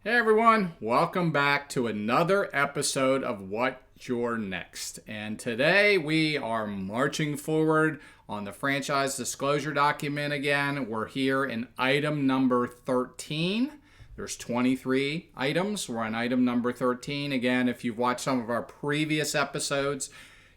Hey everyone, welcome back to another episode of What's Your Next. And today we are marching forward on the franchise disclosure document again. We're here in item number 13. There's 23 items. We're on item number 13. Again, if you've watched some of our previous episodes,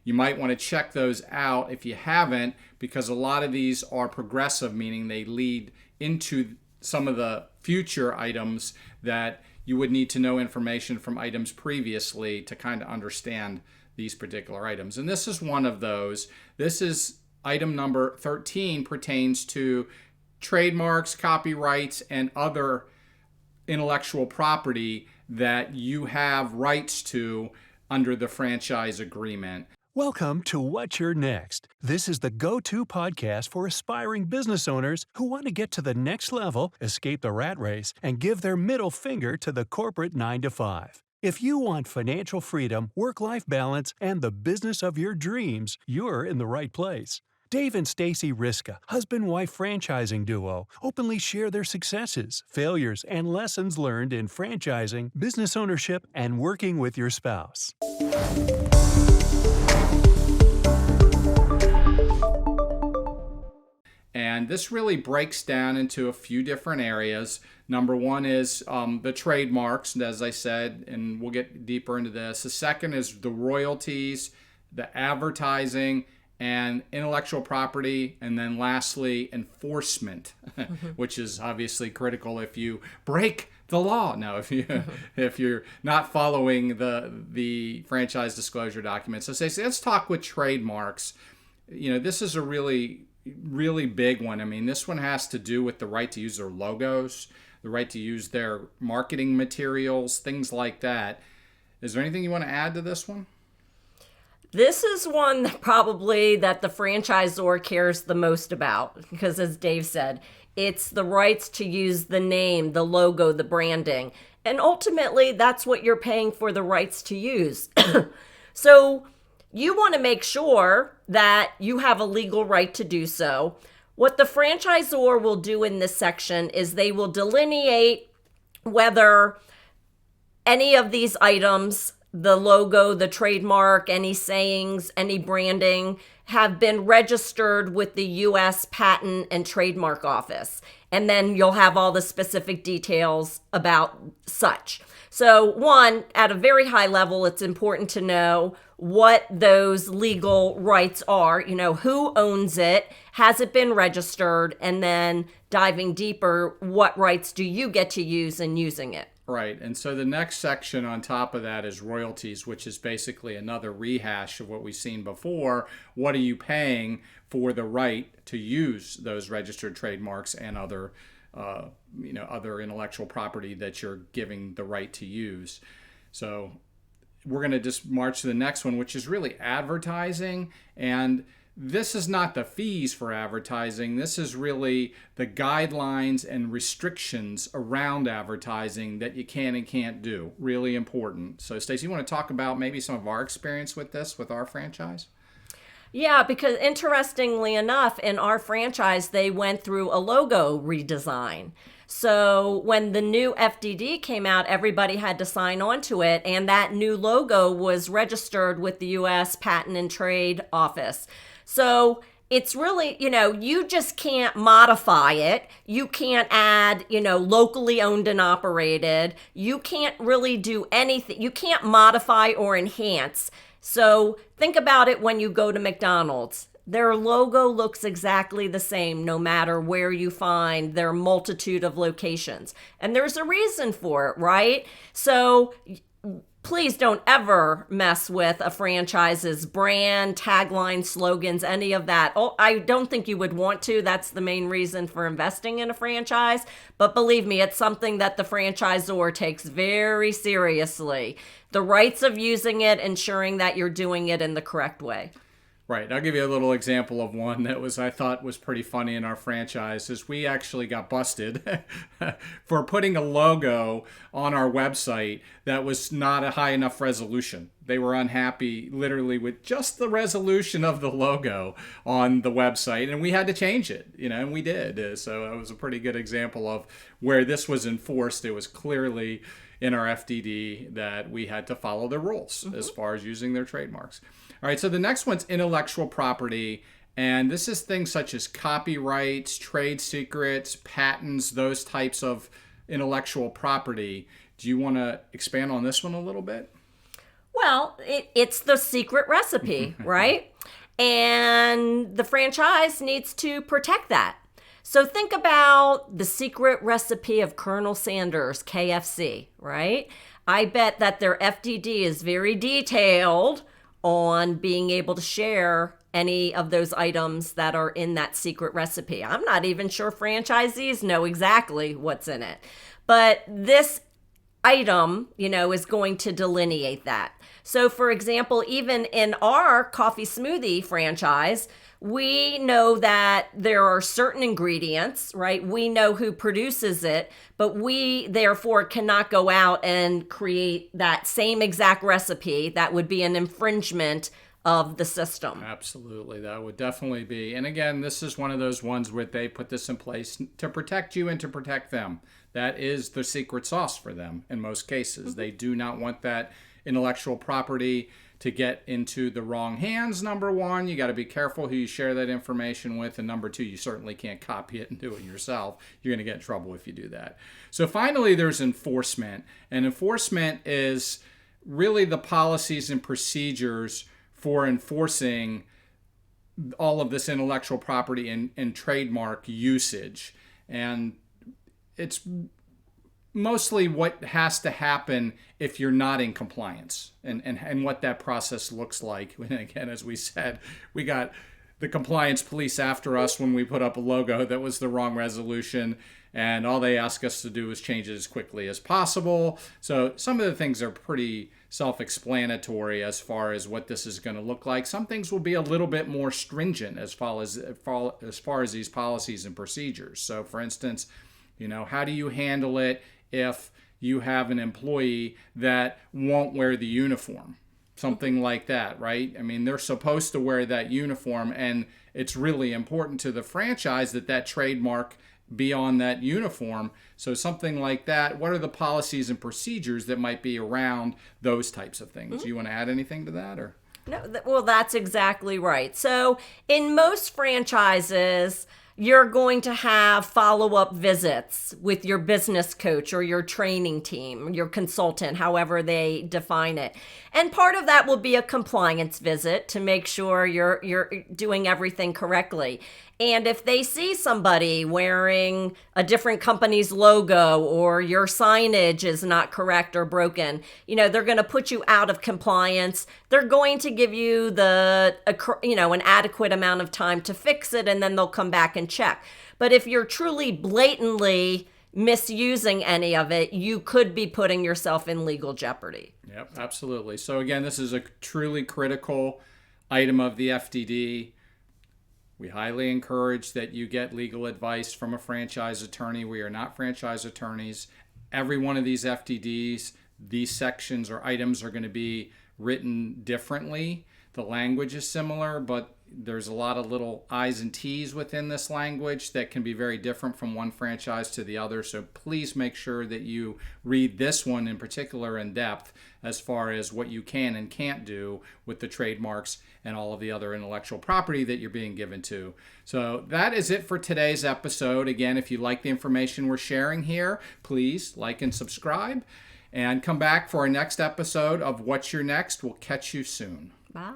you might want to check those out if you haven't, because a lot of these are progressive, meaning they lead into some of the future items that you would need to know information from items previously to kind of understand these particular items. And this is one of those. This is item number 13, pertains to trademarks, copyrights, and other intellectual property that you have rights to under the franchise agreement. Welcome to What's Your Next. This is the go-to podcast for aspiring business owners who want to get to the next level, escape the rat race, and give their middle finger to the corporate 9-to-5. If you want financial freedom, work-life balance, and the business of your dreams, you're in the right place. Dave and Stacy Riska, husband-wife franchising duo, openly share their successes, failures, and lessons learned in franchising, business ownership, and working with your spouse. And this really breaks down into a few different areas. Number one is the trademarks, as I said, and we'll get deeper into this. The second is the royalties, the advertising, and intellectual property. And then lastly, enforcement, which is obviously critical if you break the law. Now, if you're not following the franchise disclosure document. So let's talk with trademarks. You know, this is a really big one. I mean, this one has to do with the right to use their logos, the right to use their marketing materials, things like that. Is there anything you want to add to this one? This is one that probably that the franchisor cares the most about, because as Dave said, it's the rights to use the name, the logo, the branding. And ultimately, that's what you're paying for, the rights to use. So you want to make sure that you have a legal right to do so. What the franchisor will do in this section is they will delineate whether any of these items, the logo, the trademark, any sayings, any branding, have been registered with the U.S. Patent and Trademark Office. And then you'll have all the specific details about such. So one, at a very high level, it's important to know what those legal rights are, you know, who owns it, has it been registered, and then diving deeper, what rights do you get to use in using it? Right. And so the next section on top of that is royalties, which is basically another rehash of what we've seen before. What are you paying for the right to use those registered trademarks and other intellectual property that you're giving the right to use? So we're going to just march to the next one, which is really advertising. And this is not the fees for advertising. This is really the guidelines and restrictions around advertising that you can and can't do. Really important. So, Stacey, you want to talk about maybe some of our experience with this, with our franchise? Yeah, because interestingly enough, in our franchise, they went through a logo redesign. So when the new FDD came out, everybody had to sign on to it, and that new logo was registered with the U.S. Patent and Trade Office. So it's really, you just can't modify it. You can't add, locally owned and operated. You can't really do anything. You can't modify or enhance. So think about it when you go to McDonald's. Their logo looks exactly the same no matter where you find their multitude of locations. And there's a reason for it, right? So please don't ever mess with a franchise's brand, tagline, slogans, any of that. Oh, I don't think you would want to. That's the main reason for investing in a franchise. But believe me, it's something that the franchisor takes very seriously. The rights of using it, ensuring that you're doing it in the correct way. Right. I'll give you a little example of one that I thought was pretty funny in our franchise. Is we actually got busted for putting a logo on our website that was not a high enough resolution. they were unhappy literally with just the resolution of the logo on the website, and we had to change it, and we did. So it was a pretty good example of where this was enforced. It was clearly in our FDD that we had to follow the rules as far as using their trademarks. All right, so the next one's intellectual property. And this is things such as copyrights, trade secrets, patents, those types of intellectual property. Do you want to expand on this one a little bit? Well, it's the secret recipe, right? And the franchise needs to protect that. So think about the secret recipe of Colonel Sanders, KFC, right? I bet that their FDD is very detailed on being able to share any of those items that are in that secret recipe. I'm not even sure franchisees know exactly what's in it. But this item, is going to delineate that. So for example, even in our coffee smoothie franchise, we know that there are certain ingredients, right? We know who produces it, but we therefore cannot go out and create that same exact recipe. That would be an infringement of the system. Absolutely, that would definitely be. And again, this is one of those ones where they put this in place to protect you and to protect them. That is the secret sauce for them in most cases. They do not want that intellectual property to get into the wrong hands. Number one, you got to be careful who you share that information with. And number two, you certainly can't copy it and do it yourself. You're going to get in trouble if you do that. So finally, there's enforcement. And enforcement is really the policies and procedures for enforcing all of this intellectual property and trademark usage. And it's mostly what has to happen if you're not in compliance and what that process looks like. And again, as we said, we got the compliance police after us when we put up a logo that was the wrong resolution. And all they ask us to do is change it as quickly as possible. So some of the things are pretty self-explanatory as far as what this is going to look like. Some things will be a little bit more stringent as far as these policies and procedures. So for instance, how do you handle it if you have an employee that won't wear the uniform? Something like that, right? I mean, they're supposed to wear that uniform, and it's really important to the franchise that trademark be on that uniform. So something like that, what are the policies and procedures that might be around those types of things? Do you want to add anything to that, or? No, well, that's exactly right. So in most franchises, you're going to have follow-up visits with your business coach or your training team, your consultant, however they define it. And part of that will be a compliance visit to make sure you're doing everything correctly. And if they see somebody wearing a different company's logo or your signage is not correct or broken, they're going to put you out of compliance. They're going to give you an adequate amount of time to fix it, and then they'll come back and check. But if you're truly blatantly misusing any of it, you could be putting yourself in legal jeopardy. Yep, absolutely. So again, this is a truly critical item of the FDD. We highly encourage that you get legal advice from a franchise attorney. We are not franchise attorneys. Every one of these FDDs, these sections or items are going to be written differently. The language is similar, but there's a lot of little I's and T's within this language that can be very different from one franchise to the other. So please make sure that you read this one in particular in depth as far as what you can and can't do with the trademarks and all of the other intellectual property that you're being given to. So that is it for today's episode. Again, if you like the information we're sharing here, please like and subscribe and come back for our next episode of What's Your Next. We'll catch you soon. Bye.